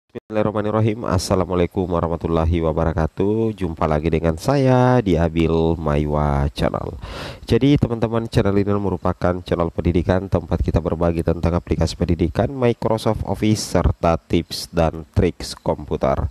Bismillahirrahmanirrahim. Assalamualaikum warahmatullahi wabarakatuh. Jumpa lagi dengan saya di Abil Maiwa Channel. Jadi teman-teman, channel ini merupakan channel pendidikan tempat kita berbagi tentang aplikasi pendidikan, Microsoft Office, serta tips dan triks komputer.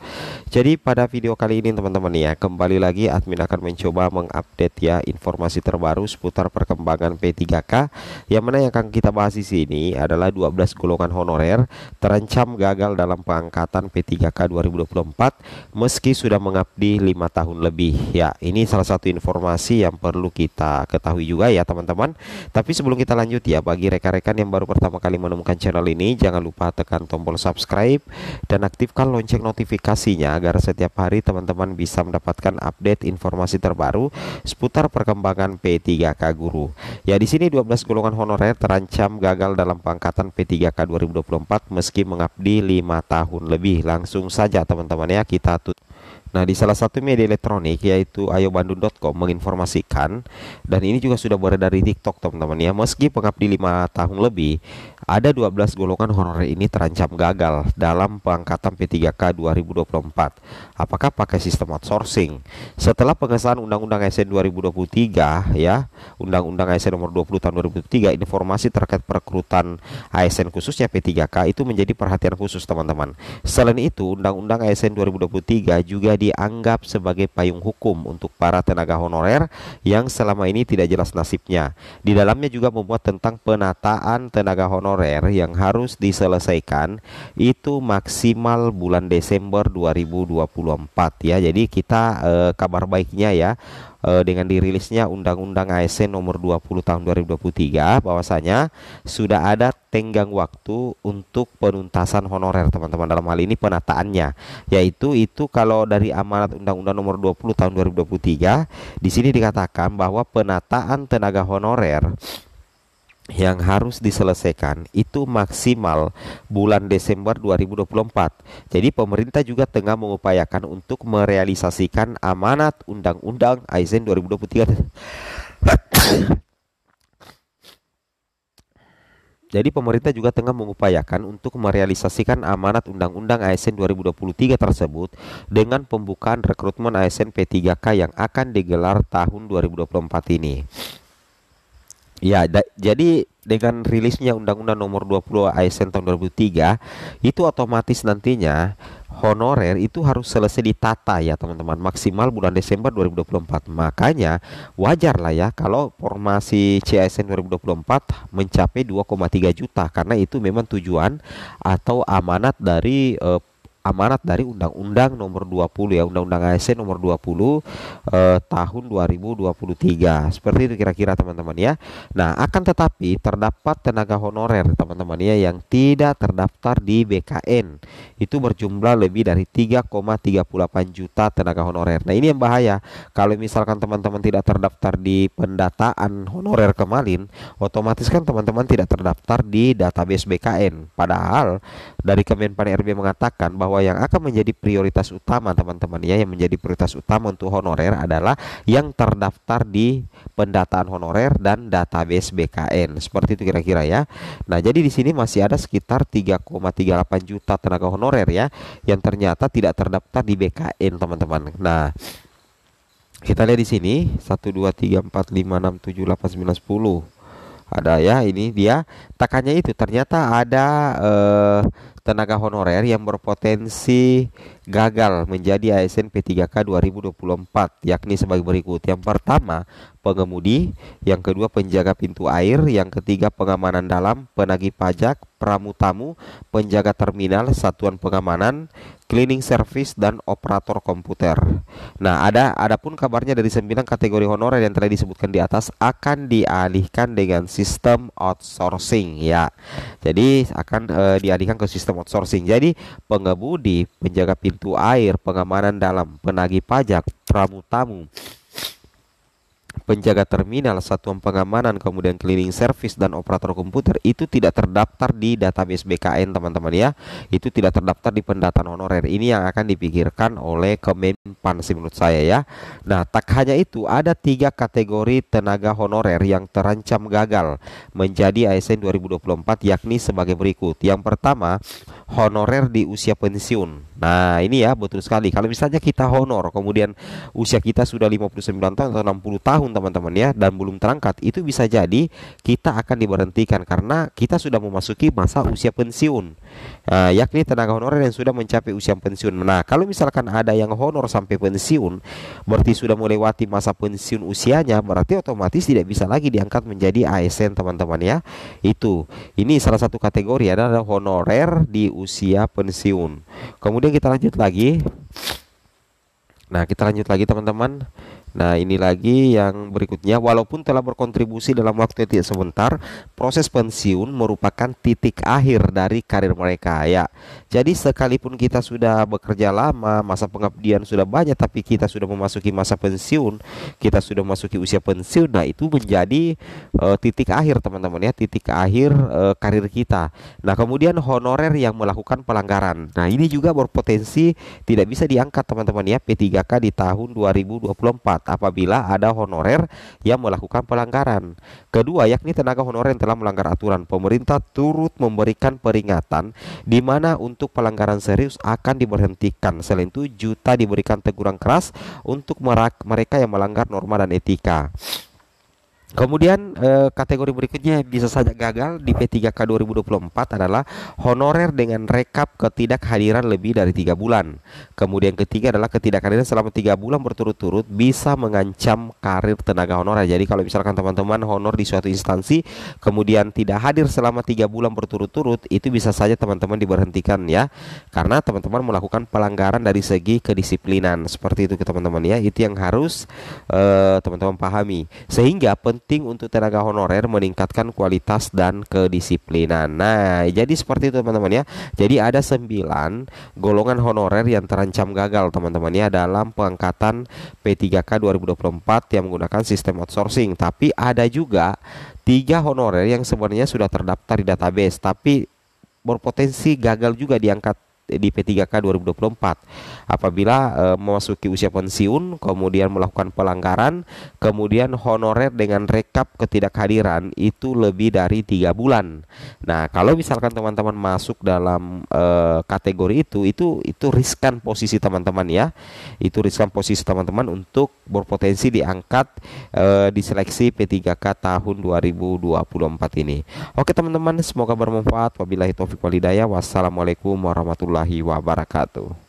Jadi pada video kali ini teman-teman ya, kembali lagi admin akan mencoba mengupdate ya informasi terbaru seputar perkembangan P3K. Yang mana yang akan kita bahas di sini adalah 12 golongan honorer terancam gagal dalam pengangkatan P3K 2024 meski sudah mengabdi 5 tahun lebih. Ya, ini salah satu informasi yang perlu kita ketahui juga ya teman-teman. Tapi sebelum kita lanjut ya, bagi rekan-rekan yang baru pertama kali menemukan channel ini, jangan lupa tekan tombol subscribe dan aktifkan lonceng notifikasinya agar setiap hari teman-teman bisa mendapatkan update informasi terbaru seputar perkembangan P3K guru. Ya, di sini 12 golongan honorer terancam gagal dalam pengangkatan P3K 2024 meski mengabdi 5 tahun lebih. Langsung saja teman-teman ya, kita tutup. Nah, di salah satu media elektronik yaitu ayobandung.com menginformasikan, dan ini juga sudah beredar di TikTok teman-teman ya, meski pengabdi 5 tahun lebih, ada 12 golongan honorer ini terancam gagal dalam pengangkatan P3K 2024. Apakah pakai sistem outsourcing? Setelah pengesahan Undang-Undang ASN 2023 ya, Undang-Undang ASN nomor 20 tahun 2003, informasi terkait perekrutan ASN khususnya P3K itu menjadi perhatian khusus teman-teman. Selain itu, Undang-Undang ASN 2023 juga dianggap sebagai payung hukum untuk para tenaga honorer yang selama ini tidak jelas nasibnya. Di dalamnya juga memuat tentang penataan tenaga honorer yang harus diselesaikan itu maksimal bulan Desember 2024 ya. Jadi kita kabar baiknya ya, dengan dirilisnya Undang-Undang ASN nomor 20 tahun 2023 bahwasanya sudah ada tenggang waktu untuk penuntasan honorer teman-teman, dalam hal ini penataannya, yaitu itu kalau dari amanat Undang-Undang nomor 20 tahun 2023 di sini dikatakan bahwa penataan tenaga honorer yang harus diselesaikan itu maksimal bulan Desember 2024. Jadi pemerintah juga tengah mengupayakan untuk merealisasikan amanat Undang-Undang ASN 2023. Jadi pemerintah juga tengah mengupayakan untuk merealisasikan amanat Undang-Undang ASN 2023 tersebut dengan pembukaan rekrutmen ASN P3K yang akan digelar tahun 2024 ini. Ya, jadi dengan rilisnya Undang-Undang nomor 20 ASN tahun 2003, itu otomatis nantinya honorer itu harus selesai ditata ya teman-teman, maksimal bulan Desember 2024. Makanya wajar lah ya kalau formasi CASN 2024 mencapai 2,3 juta, karena itu memang tujuan atau amanat dari Undang-Undang nomor 20 ya, Undang-Undang ASN nomor 20 tahun 2023. Seperti itu kira-kira teman-teman ya. Nah, akan tetapi terdapat tenaga honorer teman-teman ya yang tidak terdaftar di BKN. Itu berjumlah lebih dari 3,38 juta tenaga honorer. Nah, ini yang bahaya. Kalau misalkan teman-teman tidak terdaftar di pendataan honorer kemarin, otomatis kan teman-teman tidak terdaftar di database BKN. Padahal dari Kemenpan RB mengatakan bahwa yang akan menjadi prioritas utama teman-teman ya, yang menjadi prioritas utama untuk honorer adalah yang terdaftar di pendataan honorer dan database BKN. Seperti itu kira-kira ya. Nah, jadi di sini masih ada sekitar 3,38 juta tenaga honorer ya yang ternyata tidak terdaftar di BKN teman-teman. Nah, kita lihat di sini 1 2 3 4 5 6 7 8 9 10. Ada ya, ini dia takannya, itu ternyata ada tenaga honorer yang berpotensi gagal menjadi ASN P3K 2024, yakni sebagai berikut. Yang pertama, pengemudi; yang kedua, penjaga pintu air; yang ketiga, pengamanan dalam, penagih pajak, pramu-tamu, penjaga terminal, satuan pengamanan, cleaning service, dan operator komputer. Nah, adapun kabarnya dari 9 kategori honorer yang telah disebutkan di atas akan dialihkan dengan sistem outsourcing ya. Jadi akan dialihkan ke sistem outsourcing. Jadi pengemudi, penjaga pintu air, pengamanan dalam, penagih pajak, pramu tamu, penjaga terminal, satuan pengamanan, kemudian cleaning service dan operator komputer itu tidak terdaftar di database BKN teman-teman ya. Itu tidak terdaftar di pendataan honorer. Ini yang akan dipikirkan oleh Kemenpan sih menurut saya ya. Nah, tak hanya itu, ada 3 kategori tenaga honorer yang terancam gagal menjadi ASN 2024, yakni sebagai berikut. Yang pertama, honorer di usia pensiun. Nah, ini ya betul sekali. Kalau misalnya kita honor, kemudian usia kita sudah 59 tahun atau 60 tahun teman-teman ya, dan belum terangkat, itu bisa jadi kita akan diberhentikan karena kita sudah memasuki masa usia pensiun. Yakni tenaga honorer yang sudah mencapai usia pensiun. Nah, kalau misalkan ada yang honor sampai pensiun, berarti sudah melewati masa pensiun usianya, berarti otomatis tidak bisa lagi diangkat menjadi ASN teman-teman ya. Ini salah satu kategori adalah honorer di usia pensiun. Kemudian kita lanjut lagi. Nah, kita lanjut lagi teman-teman. Nah, ini lagi yang berikutnya. Walaupun telah berkontribusi dalam waktu yang tidak sebentar, proses pensiun merupakan titik akhir dari karir mereka ya. Jadi sekalipun kita sudah bekerja lama, masa pengabdian sudah banyak, tapi kita sudah memasuki masa pensiun, kita sudah memasuki usia pensiun, nah itu menjadi titik akhir teman-teman ya, titik akhir karir kita. Nah, kemudian honorer yang melakukan pelanggaran. Nah, ini juga berpotensi tidak bisa diangkat teman-teman ya, P3K di tahun 2024 apabila ada honorer yang melakukan pelanggaran. Kedua, yakni tenaga honorer yang telah melanggar aturan. Pemerintah turut memberikan peringatan di mana untuk pelanggaran serius akan diberhentikan. Selain itu, juta diberikan teguran keras untuk mereka yang melanggar norma dan etika. Kemudian kategori berikutnya yang bisa saja gagal di P3K 2024 adalah honorer dengan rekap ketidakhadiran lebih dari 3 bulan. Kemudian ketiga adalah ketidakhadiran selama 3 bulan berturut-turut bisa mengancam karir tenaga honorer. Jadi kalau misalkan teman-teman honor di suatu instansi kemudian tidak hadir selama 3 bulan berturut-turut, itu bisa saja teman-teman diberhentikan ya, karena teman-teman melakukan pelanggaran dari segi kedisiplinan. Seperti itu teman-teman ya. Itu yang harus teman-teman pahami. Sehingga penting untuk tenaga honorer meningkatkan kualitas dan kedisiplinan. Nah, jadi seperti itu teman-teman ya. Jadi ada 9 golongan honorer yang terancam gagal teman-teman ya dalam pengangkatan P3K 2024 yang menggunakan sistem outsourcing. Tapi ada juga 3 honorer yang sebenarnya sudah terdaftar di database tapi berpotensi gagal juga diangkat di P3K 2024 apabila memasuki usia pensiun, kemudian melakukan pelanggaran, kemudian honorer dengan rekap ketidakhadiran itu lebih dari 3 bulan. Nah, kalau misalkan teman-teman masuk dalam kategori itu riskan posisi teman-teman ya. Itu riskan posisi teman-teman untuk berpotensi diangkat diseleksi P3K tahun 2024 ini. Oke teman-teman, semoga bermanfaat. Wabillahi taufiq wal hidayah. Wassalamualaikum warahmatullahi wabarakatuh.